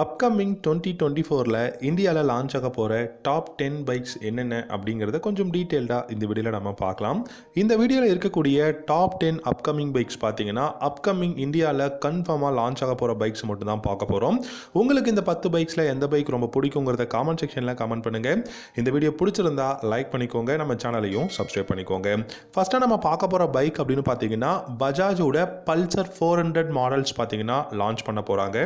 Upcoming 2024ல் இந்தியாவில் launch ஆக போகிற டாப் 10 பைக்ஸ் என்னென்ன அப்படிங்கிறத கொஞ்சம் டீட்டெயில்டாக இந்த வீடியோவில் நம்ம பார்க்கலாம். இந்த வீடியோவில் இருக்கக்கூடிய டாப் 10 அப்கமிங் பைக்ஸ் பார்த்தீங்கன்னா அப்கமிங் இந்தியாவில் கன்ஃபார்மாக லான்ச் ஆக போகிற பைக்ஸ் மட்டும் தான் பார்க்க போகிறோம். உங்களுக்கு இந்த 10 பைக்ஸில் எந்த பைக் ரொம்ப பிடிக்குங்கிறத காமெண்ட் செக்ஷனில் கமெண்ட் பண்ணுங்கள். இந்த வீடியோ பிடிச்சிருந்தா லைக் பண்ணிக்கோங்க, நம்ம சேனலையும் சப்ஸ்கிரைப் பண்ணிக்கோங்க. ஃபஸ்ட்டாக நம்ம பார்க்க போகிற பைக் அப்படின்னு பார்த்தீங்கன்னா பஜாஜோட பல்சர் 400 மாடல்ஸ் பார்த்தீங்கன்னா லான்ச் பண்ண போகிறாங்க.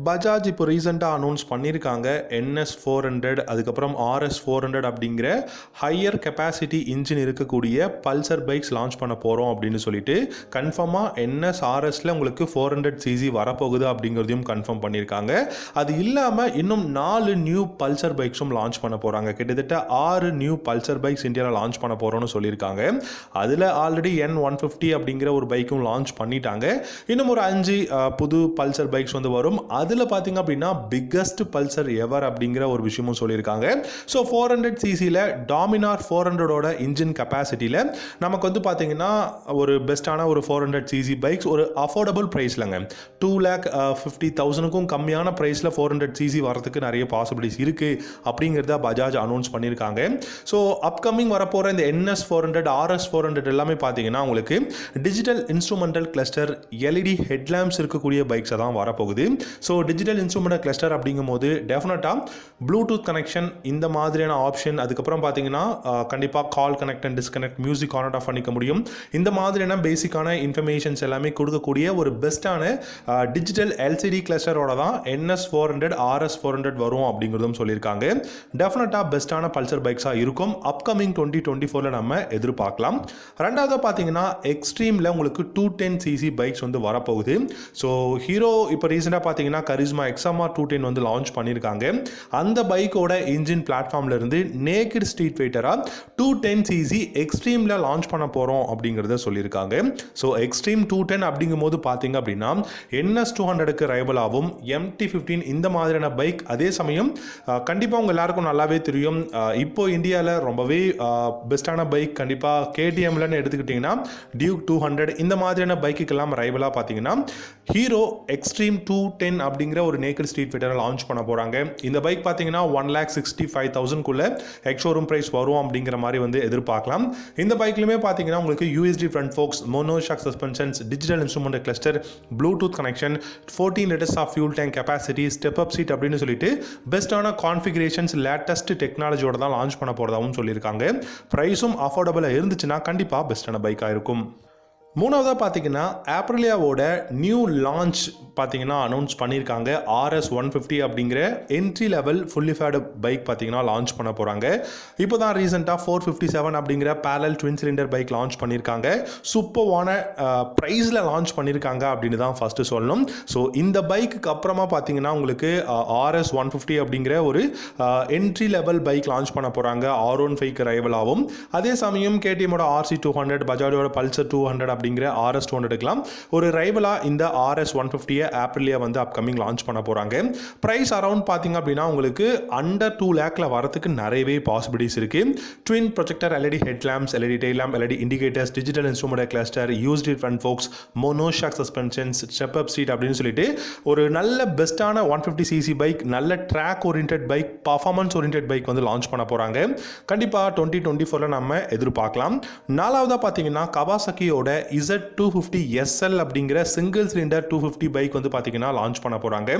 பஜாஜ் இப்போ ரீசெண்டாக அனௌன்ஸ் பண்ணியிருக்காங்க NS 400 அதுக்கப்புறம் RS 400 அப்படிங்கிற ஹையர் கெப்பாசிட்டி இன்ஜின் இருக்கக்கூடிய பல்சர் பைக்ஸ் லான்ச் பண்ண போகிறோம் அப்படின்னு சொல்லிட்டு கன்ஃபார்மாக NS RSல உங்களுக்கு 400cc வரப்போகுது அப்படிங்கிறதையும் கன்ஃபார்ம் பண்ணியிருக்காங்க. அது இல்லாமல் இன்னும் 4 நியூ பல்சர் பைக்ஸும் லான்ச் பண்ண போகிறாங்க. கிட்டத்தட்ட 6 நியூ பல்சர் பைக்ஸ் இந்தியாவில் லான்ச் பண்ண போகிறோம்னு சொல்லியிருக்காங்க. அதில் ஆல்ரெடி N150 அப்படிங்கிற ஒரு பைக்கும் லான்ச் பண்ணிட்டாங்க. இன்னும் ஒரு 5 புது பல்சர் பைக்ஸ் வந்து வரும். அதில் பார்த்தீங்க அப்படின்னா பிக்கஸ்ட் பல்சர் எவர் அப்படிங்கிற ஒரு விஷயமும் சொல்லியிருக்காங்க. ஸோ 400cc டாமினார் 400ஓட இன்ஜின் கெப்பாசிட்டியில் நமக்கு வந்து பார்த்தீங்கன்னா ஒரு பெஸ்ட்டான ஒரு 400cc பைக்ஸ் ஒரு அஃபோர்டபுள் ப்ரைஸ்லங்க 2,50,000க்கும் கம்மியான ப்ரைஸில் 400cc வரதுக்கு நிறைய பாசிபிலிட்டிஸ் இருக்குது அப்படிங்கிறத பஜாஜ் அனௌன்ஸ் பண்ணியிருக்காங்க. ஸோ அப்கமிங் வரப்போகிற இந்த NS 400 RS 400 எல்லாமே பார்த்தீங்கன்னா உங்களுக்கு digital instrumental cluster LED headlamps இருக்கக்கூடிய பைக்ஸை தான் வரப்போகுது. ஸோ டிஜிட்டல் இன்ஸ்ட்ருமெண்ட் கிளஸ்டர் அப்படிங்கும் போது டெஃபினட்டாக ப்ளூடூத் கனெக்ஷன் இந்த மாதிரியான ஆப்ஷன், அதுக்கப்புறம் பார்த்தீங்கன்னா கண்டிப்பாக call connect and disconnect, music on and half பண்ணிக்க முடியும். இந்த மாதிரியான பேசிக்கான இன்ஃபர்மேஷன்ஸ் எல்லாமே கொடுக்கக்கூடிய ஒரு பெஸ்ட்டான டிஜிட்டல் LCD கிளஸ்டரோட தான் NS 400 RS 400 வரும் அப்படிங்கிறதும் சொல்லியிருக்காங்க. டெஃபினட்டாக பெஸ்ட்டான பல்சர் பைக்ஸாக இருக்கும். அப்கமிங் 2024ல் நம்ம எதிர்பார்க்கலாம். ரெண்டாவது பார்த்தீங்கன்னா எக்ஸ்ட்ரீமில் உங்களுக்கு 210cc பைக்ஸ் வந்து வரப்போகுது. ஸோ ஹீரோ இப்போ ரீசெண்டாக பார்த்தீங்கன்னா கரிஸ்மா XMR 210 வந்து லான்ச் பண்ணியிருக்காங்க. அந்த பைக்கோட இன்ஜின் பிளாட்ஃபார்ம்ல இருந்து நேக்கட் ஸ்ட்ரீட் ஃபைட்டராக 210cc எக்ஸ்ட்ரீமில் லான்ச் பண்ண போகிறோம் அப்படிங்கிறத சொல்லியிருக்காங்க. ஸோ எக்ஸ்ட்ரீம் 210 அப்படிங்கும் போது பார்த்தீங்க அப்படின்னா NS 200க்கு ரைவலாகவும் MT-15 இந்த மாதிரியான பைக். அதே சமயம் கண்டிப்பாக உங்கள் எல்லாருக்கும் நல்லாவே தெரியும், இப்போ இந்தியாவில் ரொம்பவே பெஸ்ட்டான பைக் கண்டிப்பாக KTMலன்னு எடுத்துக்கிட்டிங்கன்னா டியூக் 200 இந்த மாதிரியான பைக்குக்கெல்லாம் ரைவலாக பார்த்தீங்கன்னா ஹீரோ எக்ஸ்ட்ரீம் 210 அப்படிங்கிற ஒரு நேக்கட் ஸ்ட்ரீட் ஃபைட்டரை லான்ச் பண்ண போகிறாங்க. இந்த பைக் பார்த்தீங்கன்னா 1,65,000க்குள்ள எக்ஸ்ஷோரூம் ப்ரைஸ் வரும் அப்படிங்கிற மாதிரி வந்து எதிர்பார்க்கலாம். இந்த பைக்லையுமே பார்த்தீங்கன்னா உங்களுக்கு USD front forks, monoshock suspensions, digital instrument cluster, Bluetooth connection, 14 litres of fuel tank capacity, step up seat அப்படின்னு சொல்லிட்டு பெஸ்ட்டான கான்ஃபிகரேஷன்ஸ் லேட்டஸ்ட் டெக்னாலஜியோட தான் லான்ச் பண்ண போகிறதாகவும் சொல்லியிருக்காங்க. ப்ரைஸும் அஃபோர்டபுளாக இருந்துச்சுன்னா கண்டிப்பாக பெஸ்ட்டான பைக்காக இருக்கும். மூணாவதாக பார்த்தீங்கன்னா ஆப்ரிலியாவோட நியூ லான்ச் பார்த்தீங்கன்னா அனௌன்ஸ் பண்ணியிருக்காங்க. RS 150 அப்படிங்கிற entry level fully faired bike பார்த்தீங்கன்னா லான்ச் பண்ண போகிறாங்க. இப்போ தான் ரீசெண்டாக 457 அப்படிங்கிற parallel twin cylinder bike launch பண்ணியிருக்காங்க. சூப்பர்வான ப்ரைஸில் லான்ச் பண்ணியிருக்காங்க அப்படின்னு தான் ஃபஸ்ட்டு சொல்லணும். ஸோ இந்த பைக்குக்கு அப்புறமா பார்த்தீங்கன்னா உங்களுக்கு RS 150 அப்படிங்கிற ஒரு என்ட்ரி லெவல் பைக் லான்ச் பண்ண போகிறாங்க. R15க்கு ரைவலாகவும். அதே சமயம் KTMோட RC 200, பஜாஜோட பல்சர் 200 அப்படிங்கிற RS 200க்குலாம் ஒரு ரைவலா இந்த RS 150 ஆப்ரிலியா வந்து அப்கமிங் லான்ச் பண்ண போறாங்க. பிரைஸ் அரௌண்ட் பாத்தீங்க அப்படின்னா உங்களுக்கு அண்டர் 2 lakhல வரதுக்கு நிறையவே பாசிபிலிட்டிஸ் இருக்கு. Twin projector LED headlamps, LED tail lamp, LED indicators, digital instrument cluster, USD front forks, monoshock suspensions, step up seat அப்படின்னு சொல்லிட்டு ஒரு நல்ல பெஸ்ட்டான 150cc பைக், நல்ல track oriented bike, performance oriented bike வந்து லான்ச் பண்ண போறாங்க. கண்டிப்பாக 2024ல நம்ம எதிர்பார்க்கலாம். நாலாவதா பார்த்தீங்கன்னா கவாசக்கியோட Z250 SL அப்படிங்கிற சிங்கிள் சிலிண்டர் 250 பைக் வந்து பார்த்தீங்கன்னா லான்ச் பண்ண போகிறாங்க.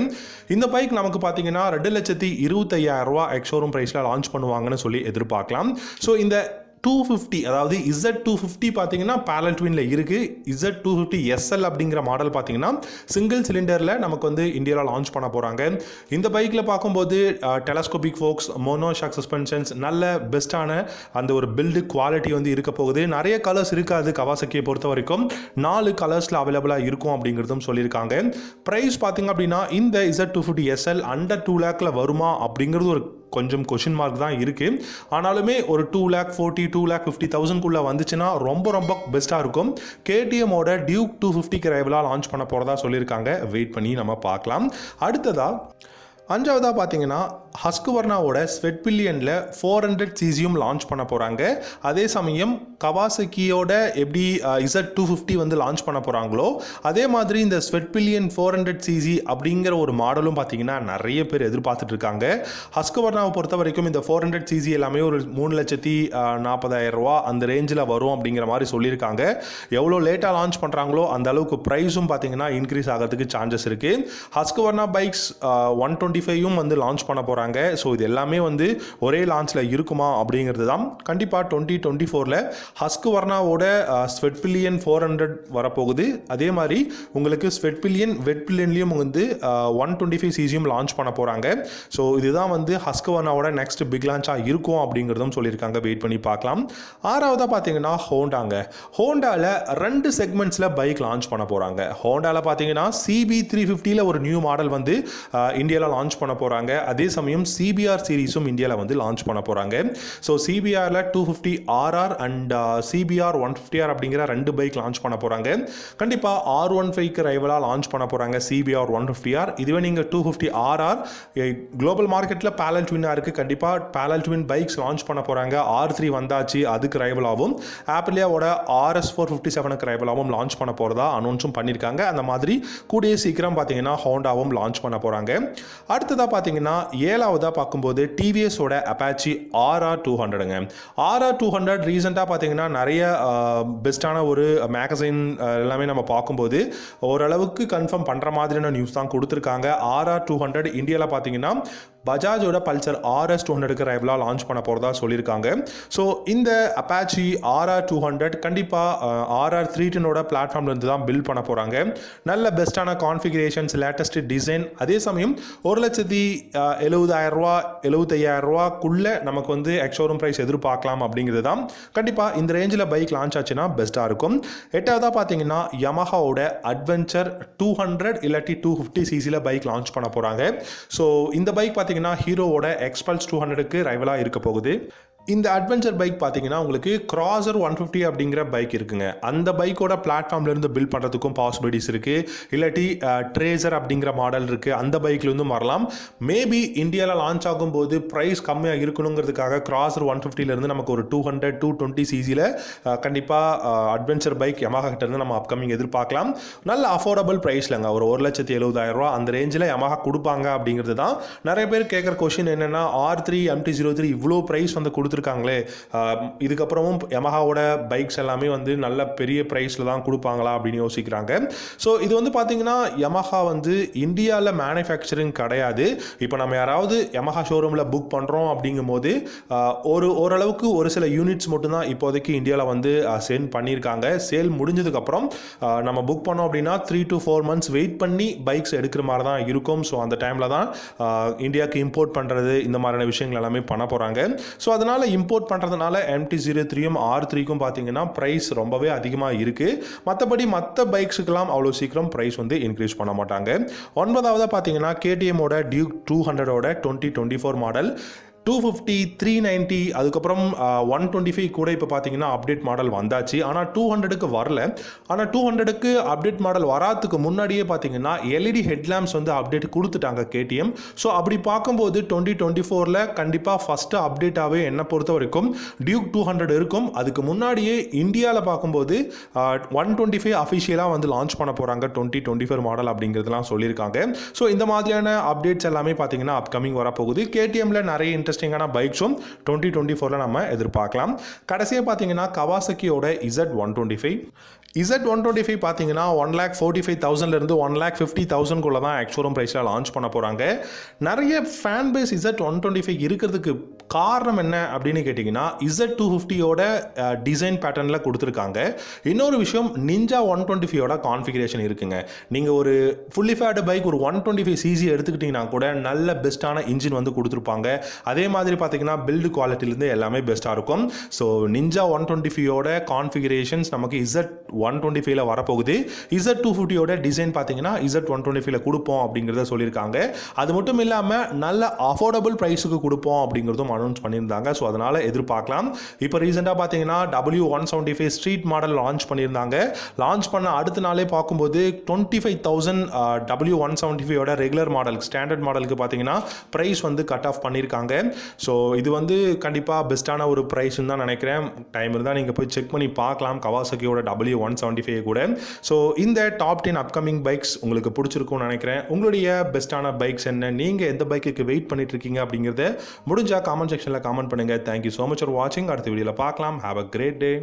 இந்த பைக் நமக்கு பார்த்தீங்கன்னா 2,25,000 எக்ஸ்ஷோரூம் ப்ரைஸில் லான்ச் பண்ணுவாங்கன்னு சொல்லி எதிர்பார்க்கலாம். ஸோ இந்த 250 அதாவது Z250 பார்த்தீங்கன்னா பேரல் ட்வினில் இருக்குது. Z250 SL அப்படிங்கிற மாடல் பார்த்தீங்கன்னா சிங்கிள் சிலிண்டரில் நமக்கு வந்து இந்தியாவில் லான்ச் பண்ண போகிறாங்க. இந்த பைக்கில் பார்க்கும்போது டெலஸ்கோபிக் ஃபோக்ஸ், மோனோஷாக் சஸ்பென்ஷன்ஸ், நல்ல பெஸ்ட்டான அந்த ஒரு பில்டு குவாலிட்டி வந்து இருக்க போகுது. நிறைய கலர்ஸ் இருக்காது கவாசக்கியை பொறுத்த வரைக்கும், 4 கலர்ஸில் அவைலபிளாக இருக்கும் அப்படிங்கிறதும் சொல்லியிருக்காங்க. ப்ரைஸ் பார்த்தீங்க அப்படின்னா இந்த Z250 SL அண்டர் 2 lakhல வருமா அப்படிங்கிறது ஒரு கொஞ்சம் கொஷின் மார்க் தான் இருக்குது. ஆனாலுமே ஒரு 2,40,000 2,50,000க்குள்ளே வந்துச்சுன்னா ரொம்ப ரொம்ப பெஸ்ட்டாக இருக்கும். KTMோட டியூக் 250க்கு ரைவலாக லான்ச் பண்ண போகிறதா சொல்லியிருக்காங்க. வெயிட் பண்ணி நம்ம பார்க்கலாம். அடுத்ததாக அஞ்சாவதாக பார்த்தீங்கன்னா ஹஸ்குவர்னாவோட ஸ்வெட் பில்லியனில் 400 சிசியும் லான்ச் பண்ண போகிறாங்க. அதே சமயம் கவாசக்கியோட எப்படி Z250 வந்து லான்ச் பண்ண போகிறாங்களோ அதே மாதிரி இந்த ஸ்வெட் பில்லியன் 400 சிசி அப்படிங்கிற ஒரு மாடலும் பார்த்தீங்கன்னா நிறைய பேர் எதிர்பார்த்துட்டு இருக்காங்க. ஹஸ்குவர்னாவை பொறுத்த வரைக்கும் இந்த 400 சிசி எல்லாமே ஒரு 3,40,000 ரூபா அந்த ரேஞ்சில் வரும் அப்படிங்கிற மாதிரி சொல்லியிருக்காங்க. எவ்வளோ லேட்டாக லான்ச் பண்ணுறாங்களோ அந்த அளவுக்கு ப்ரைஸும் பார்த்தீங்கன்னா இன்க்ரீஸ் ஆகிறதுக்கு சான்சஸ் இருக்குது. ஹஸ்குவர்னா பைக்ஸ் 125யும் வந்து லான்ச் பண்ண போகிறாங்க. ஸோ இது எல்லாமே வந்து ஒரே லான்ச்சில் இருக்குமா அப்படிங்கிறது தான். கண்டிப்பாக 2024 ஹஸ்குவர்னாவோட ஸ்வெட் பில்லியன் 400 வரப்போகுது. அதே மாதிரி உங்களுக்கு ஸ்வெட் பில்லியன் வெட் பில்லியன்லேயும் வந்து 125 சிசியும் லான்ச் பண்ண போகிறாங்க. ஸோ இதுதான் வந்து ஹஸ்குவர்னாவோட நெக்ஸ்ட் பிக் லான்ச்சாக இருக்கும் அப்படிங்கிறதும் சொல்லியிருக்காங்க. வெயிட் பண்ணி பார்க்கலாம். ஆறாவதாக பார்த்தீங்கன்னா ஹோண்டாவில் 2 செக்மெண்ட்ஸில் பைக் லான்ச் பண்ண போகிறாங்க. ஹோண்டாவில் பார்த்தீங்கன்னா CB350 ஒரு நியூ மாடல் வந்து இந்தியாவில் லான்ச் பண்ண போகிறாங்க. அதே சமயம் CBR சீரிஸும் இந்தியாவில் வந்து லான்ச் பண்ண போகிறாங்க. So CBRல 250RR and CBR 150R அப்படிங்கிற 2 பைக் லான்ச் பண்ண போகிறாங்க. கண்டிப்பாக R15க்கு ரைவலாக லான்ச் பண்ண போகிறாங்க CBR 150R. இதுவே நீங்கள் 250RR குளோபல் மார்க்கெட்டில் பேரல் ட்வின்னாக இருக்குது. கண்டிப்பாக பேரல் ட்வின் பைக்ஸ் லான்ச் பண்ண போகிறாங்க. R3 வந்தாச்சு, அதுக்கு ரைவலாகவும் ஆப்பிளியாவோட RS457க்கு ரைவலாகவும் லான்ச் பண்ண போகிறதா அனௌன்ஸும் பண்ணியிருக்காங்க. அந்த மாதிரி கூடிய சீக்கிரம் பார்த்தீங்கன்னா ஹோண்டாவும் லான்ச் பண்ண போகிறாங்க. அடுத்ததாக பார்த்தீங்கன்னா ஏழாவதாக பார்க்கும்போது டிவிஎஸோட அப்பாச்சி RR200ங்க. RR200 ரீசெண்டாக பார்த்தீங்கன்னா நிறைய பெஸ்ட்டான ஒரு மேகசைன் எல்லாமே நம்ம பார்க்கும்போது ஓரளவுக்கு கன்ஃபார்ம் பண்ணுற மாதிரியான நியூஸ் தான் கொடுத்துருக்காங்க. RR200 இந்தியாவில் பார்த்தீங்கன்னா பஜாஜோட பல்சர் RS200க்கு ரைவலாக லான்ச் பண்ண போகிறதா சொல்லியிருக்காங்க. ஸோ இந்த அப்பாச்சி RR200 கண்டிப்பாக RR310ஓட பிளாட்ஃபார்ம்லேருந்து தான் பில்ட் பண்ண போகிறாங்க. நல்ல பெஸ்ட்டான கான்ஃபிகரேஷன்ஸ், லேட்டஸ்ட் டிசைன், அதே சமயம் 1,70,000 ரூபா 75,000 ரூபாக்குள்ளே நமக்கு வந்து எக்ஸ்ஷோரூம் ப்ரைஸ் எதிர்பார்க்கலாம் அப்படிங்கிறது தான். கண்டிப்பாக இந்த ரேஞ்சில் பைக் லான்ச் ஆச்சுன்னா பெஸ்ட்டாக இருக்கும். எட்டாவதாக பார்த்தீங்கன்னா யமஹாவோட அட்வென்ச்சர் 200 இல்லாட்டி 250 சிசியில் பைக் லான்ச் பண்ண போகிறாங்க. ஸோ இந்த பைக் பார்த்தீங்கன்னா ஹீரோவோட எக்ஸ்பல்ஸ் 200க்கு ரைவலாக இருக்க போகுது. இந்த அட்வென்ச்சர் பைக் பார்த்தீங்கன்னா உங்களுக்கு கிராசர் 150 அப்படிங்கிற பைக் இருக்குங்க. அந்த பைக்கோட பிளாட்ஃபார்ம்லேருந்து பில்ட் பண்ணுறதுக்கும் பாசிபிலிட்டிஸ் இருக்குது. இல்லாட்டி ட்ரேசர் அப்படிங்கிற மாடல் இருக்குது, அந்த பைக்லேருந்தும் வரலாம். மேபி இந்தியாவில் லான்ச் ஆகும்போது ப்ரைஸ் கம்மியாக இருக்கணுங்கிறதுக்காக கிராசர் 150லேருந்து நமக்கு ஒரு 200 220 சிசியில் கண்டிப்பாக அட்வென்ச்சர் பைக் யமஹா கிட்டேருந்து நம்ம அப்கமிங் எதிர்பார்க்கலாம். நல்ல அஃபோர்டபுள் ப்ரைஸ்லங்க, ஒரு 1,70,000 ரூபா அந்த ரேஞ்சில் யமஹா கொடுப்பாங்க அப்படிங்கிறது தான். நிறைய பேர் கேட்குற கொஷின் என்னென்னா R3 MT-03 இவ்வளோ ப்ரைஸ் வந்து கொடுத்துருக்காங்களே, இதுக்கப்புறமும் யமஹாவோட பைக்ஸ் எல்லாமே வந்து நல்ல பெரிய ப்ரைஸில் தான் கொடுப்பாங்களா அப்படின்னு யோசிக்கிறாங்க. ஸோ இது வந்து பார்த்தீங்கன்னா யமஹா வந்து இந்தியாவில் மேனுஃபேக்சரிங் கிடையாது. இப்போ நம்ம யாராவது யமஹா ஷோரூமில் புக் பண்ணுறோம் அப்படிங்கும்போது ஓரளவுக்கு ஒரு சில யூனிட்ஸ் மட்டும்தான் இப்போதைக்கு இந்தியாவில் வந்து சென்ட் பண்ணியிருக்காங்க. சேல் முடிஞ்சதுக்கப்புறம் நம்ம புக் பண்ணோம் அப்படின்னா 3 to 4 months வெயிட் பண்ணி பைக்ஸ் எடுக்கிற மாதிரி தான் இருக்கும். ஸோ அந்த டைமில் தான் இந்தியாவுக்கு இம்போர்ட் பண்ணுறது இந்த மாதிரியான விஷயங்கள் எல்லாமே பண்ண போகிறாங்க. ஸோ அதனால் இம்போர்ட் பண்ணுறதுனால MT-03யும் R3க்கும் பார்த்தீங்கன்னா ப்ரைஸ் ரொம்பவே அதிகமாக இருக்குது. மற்றபடி மற்ற பைக்ஸுக்கெல்லாம் அவ்வளோ சீக்கிரம் ப்ரைஸ் வந்து இன்க்ரீஸ் பண்ண மாட்டாங்க. 9ஆவதாக பார்த்தீங்கன்னா KTMோட டியூக் 200ஓட 2024 மாடல் 250 390 அதுக்கப்புறம் 125 கூட இப்போ பார்த்தீங்கன்னா அப்டேட் மாடல் வந்தாச்சு. ஆனால் 200க்கு வரல. ஆனால் 200க்கு அப்டேட் மாடல் வராதுக்கு முன்னாடியே பார்த்தீங்கன்னா LED ஹெட்லாம்ப்ஸ் வந்து அப்டேட் கொடுத்துட்டாங்க KTM. ஸோ அப்படி பார்க்கும்போது 2024 கண்டிப்பாக ஃபஸ்ட்டு அப்டேட்டாகவே என்னை பொறுத்த வரைக்கும் டியூக் 200 இருக்கும். அதுக்கு முன்னாடியே இந்தியாவில் பார்க்கும்போது 125 அஃபிஷியலாக வந்து லான்ச் பண்ண போகிறாங்க 2024 மாடல் அப்படிங்கிறதுலாம் சொல்லியிருக்காங்க. ஸோ இந்த மாதிரியான அப்டேட்ஸ் எல்லாமே பார்த்தீங்கன்னா அப்கமிங் வரப்போகுது. KTMல நிறைய இன்ட்ரெஸ்டிங்கான பைக்ஸும் 2024 நம்ம எதிர்பார்க்கலாம். கடைசியாக பார்த்தீங்கன்னா கவாசக்கியோட Z125 பார்த்தீங்கன்னா 1,45,000 1,50,000 தான் எக்ஸ்ஷோரூம் ப்ரைஸில் லான்ச் பண்ண போகிறாங்க. நிறைய ஃபேன் பேஸ் Z125 இருக்கிறதுக்கு காரணம் என்ன அப்படின்னு கேட்டிங்கன்னா Z250யோட டிசைன் பேட்டர்னில் கொடுத்துருக்காங்க. இன்னொரு விஷயம் நிஞ்சா 125யோட கான்ஃபிகரேஷன் இருக்குங்க. நீங்கள் ஒரு ஃபுல்லி ஃபேட் பைக் ஒரு 125 சிசி எடுத்துக்கிட்டிங்கன்னா கூட நல்ல பெஸ்ட்டான இன்ஜின் வந்து கொடுத்துருப்பாங்க. அதே மாதிரி பார்த்தீங்கன்னா பில்டு குவாலிட்டிலேருந்து எல்லாமே பெஸ்ட்டாக இருக்கும். ஸோ நிஞ்சா 125யோட கான்ஃபிகரேஷன்ஸ் நமக்கு Z125ல வரப்போகுது. Z250யோட டிசைன் பார்த்தீங்கன்னா Z125ல கொடுப்போம் அப்படிங்கிறத சொல்லியிருக்காங்க. அது மட்டும் இல்லாமல் நல்ல அஃபோர்டபுள் ப்ரைஸுக்கு கொடுப்போம் அப்படிங்கிறதும் அனௌன்ஸ் பண்ணியிருந்தாங்க. ஸோ அதனால் எதிர்பார்க்கலாம். இப்போ ரீசெண்டாக பார்த்தீங்கன்னா W175 ஸ்ட்ரீட் மாடல் லான்ச் பண்ணியிருந்தாங்க. லான்ச் பண்ண அடுத்த நாளே பார்க்கும்போது 25,000 W175யோட ரெகுலர் மாடல் ஸ்டாண்டர்ட் மாடலுக்கு பார்த்தீங்கன்னா ப்ரைஸ் வந்து கட் ஆஃப் பண்ணியிருக்காங்க. ஸோ இது வந்து கண்டிப்பாக பெஸ்ட்டான ஒரு ப்ரைஸ்ன்னு தான் நினைக்கிறேன். டைம் இருந்தால் நீங்கள் போய் செக் பண்ணி பார்க்கலாம் கவாசகியோட W175 கூட. ஸோ இந்த டாப் 10 அப்கமிங் பைக்ஸ் உங்களுக்கு பிடிச்சிருக்கும்னு நினைக்கிறேன். உங்களுடைய பெஸ்ட்டான பைக்ஸ் என்ன, நீங்கள் எந்த பைக்குக்கு வெயிட் பண்ணிட்டு இருக்கீங்க அப்படிங்கிறத முடிஞ்சால் காமெண்ட் செக்ஷனில் காமெண்ட் பண்ணுங்கள். தேங்க்யூ ஸோ மச் ஃபார் வாட்சிங். அடுத்த வீடியோவில் பார்க்கலாம். Have a great day.